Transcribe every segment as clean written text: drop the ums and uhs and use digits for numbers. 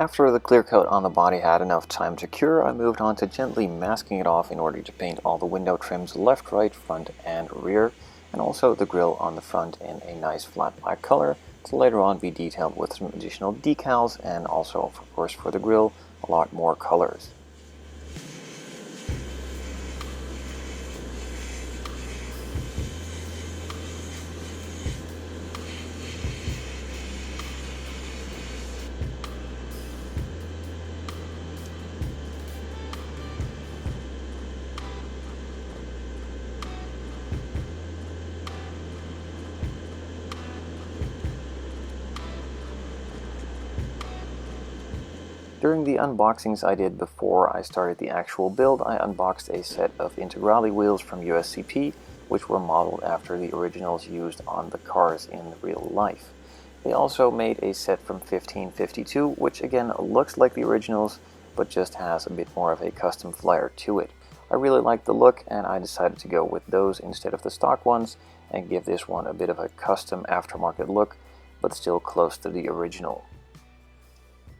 After the clear coat on the body had enough time to cure, I moved on to gently masking it off in order to paint all the window trims left, right, front, and rear, and also the grille on the front in a nice flat black color to later on be detailed with some additional decals and also, of course, for the grille, a lot more colors. During the unboxings I did before I started the actual build, I unboxed a set of Integrale wheels from USCP, which were modeled after the originals used on the cars in real life. They also made a set from 1552, which again looks like the originals, but just has a bit more of a custom flair to it. I really liked the look, and I decided to go with those instead of the stock ones, and give this one a bit of a custom aftermarket look, but still close to the original.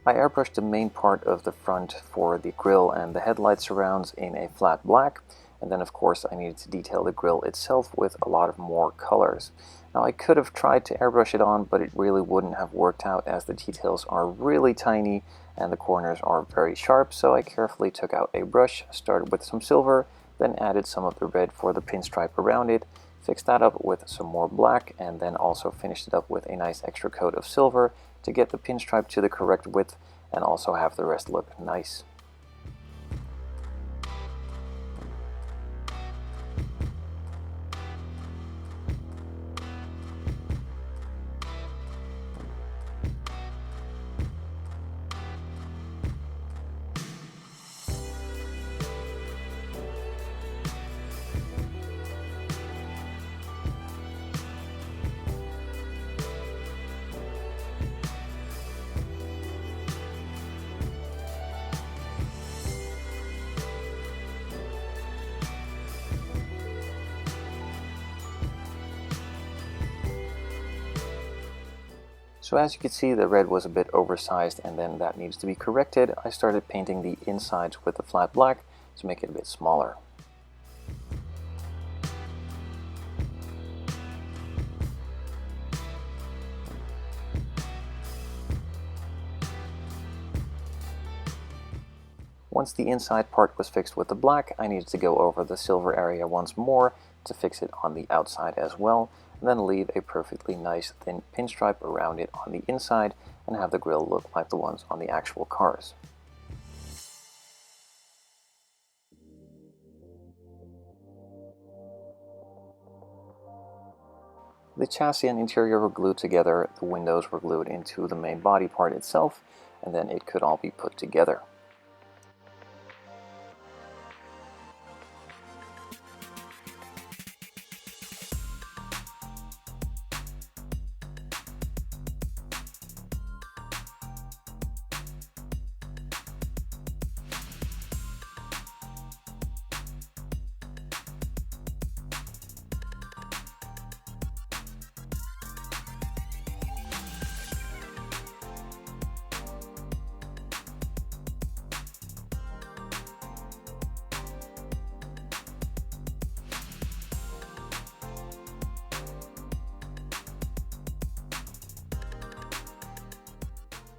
I airbrushed the main part of the front for the grille and the headlight surrounds in a flat black, and then of course I needed to detail the grille itself with a lot of more colors. Now I could have tried to airbrush it on, but it really wouldn't have worked out as the details are really tiny and the corners are very sharp, so I carefully took out a brush, started with some silver, then added some of the red for the pinstripe around it, fixed that up with some more black, and then also finished it up with a nice extra coat of silver to get the pinstripe to the correct width and also have the rest look nice. So as you can see, the red was a bit oversized, and then that needs to be corrected. I started painting the insides with the flat black to make it a bit smaller. Once the inside part was fixed with the black, I needed to go over the silver area once more to fix it on the outside as well, and then leave a perfectly nice thin pinstripe around it on the inside and have the grille look like the ones on the actual cars. The chassis and interior were glued together, the windows were glued into the main body part itself, and then it could all be put together.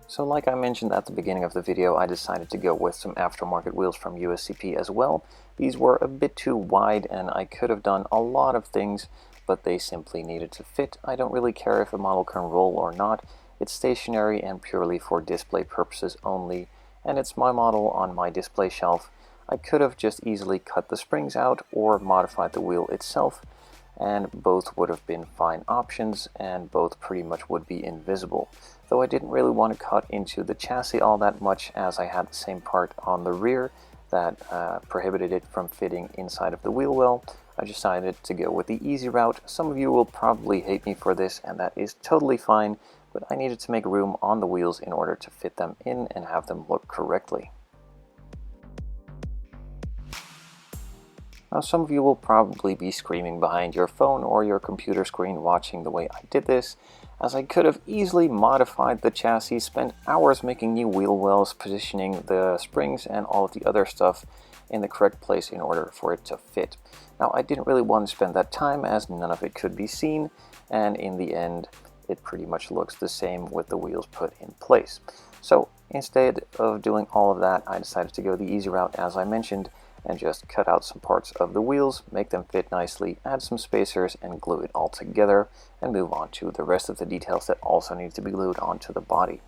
So like I mentioned at the beginning of the video, I decided to go with some aftermarket wheels from USCP as well. These were a bit too wide and I could have done a lot of things, but they simply needed to fit. I don't really care if a model can roll or not. It's stationary and purely for display purposes only, and it's my model on my display shelf. I could have just easily cut the springs out or modified the wheel itself, and both would have been fine options, and both pretty much would be invisible. Though I didn't really want to cut into the chassis all that much, as I had the same part on the rear that prohibited it from fitting inside of the wheel well. I decided to go with the easy route. Some of you will probably hate me for this, and that is totally fine, but I needed to make room on the wheels in order to fit them in and have them look correctly. Now some of you will probably be screaming behind your phone or your computer screen watching the way I did this, as I could have easily modified the chassis, spent hours making new wheel wells, positioning the springs and all of the other stuff in the correct place in order for it to fit. Now, I didn't really want to spend that time as none of it could be seen, and in the end it pretty much looks the same with the wheels put in place. So instead of doing all of that, I decided to go the easy route, as I mentioned, and just cut out some parts of the wheels, make them fit nicely, add some spacers, and glue it all together, and move on to the rest of the details that also need to be glued onto the body.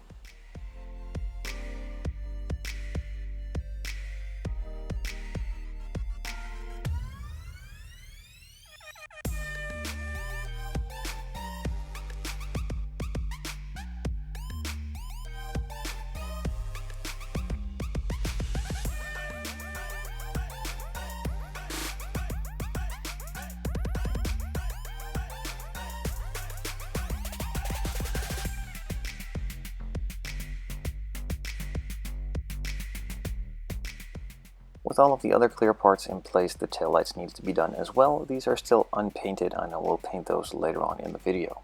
With all of the other clear parts in place, the taillights needs to be done as well. These are still unpainted. I know we'll paint those later on in the video.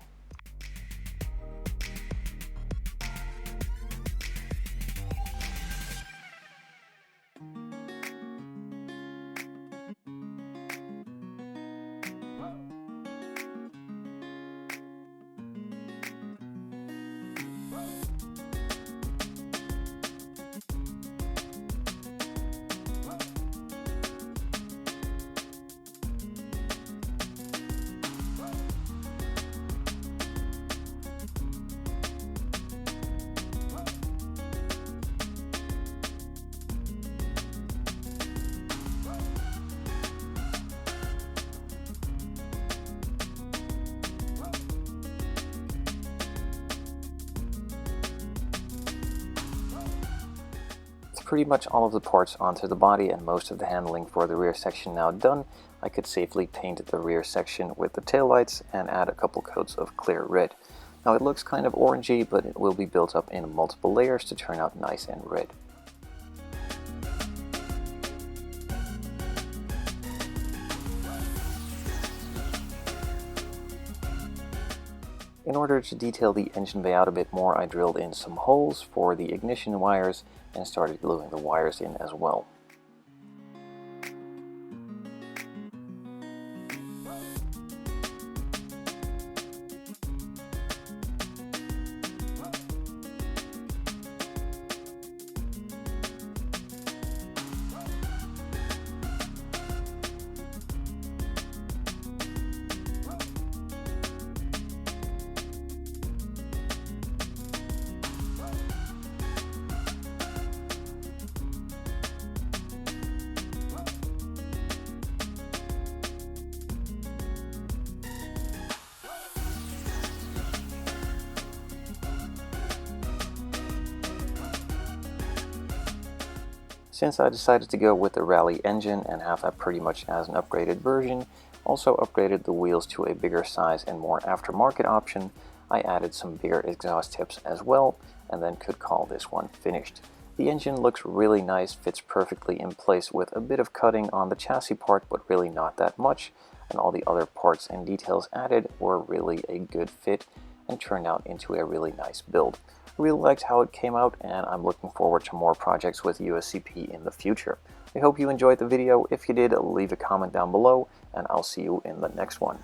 Pretty much all of the parts onto the body and most of the handling for the rear section now done, I could safely paint the rear section with the taillights and add a couple coats of clear red. Now it looks kind of orangey, but it will be built up in multiple layers to turn out nice and red. In order to detail the engine bay out a bit more, I drilled in some holes for the ignition wires and started gluing the wires in as well. Since I decided to go with the Rally engine and have that pretty much as an upgraded version, also upgraded the wheels to a bigger size and more aftermarket option, I added some bigger exhaust tips as well, and then could call this one finished. The engine looks really nice, fits perfectly in place with a bit of cutting on the chassis part, but really not that much, and all the other parts and details added were really a good fit and turned out into a really nice build. I really liked how it came out, and I'm looking forward to more projects with USCP in the future. I hope you enjoyed the video. If you did, leave a comment down below, and I'll see you in the next one.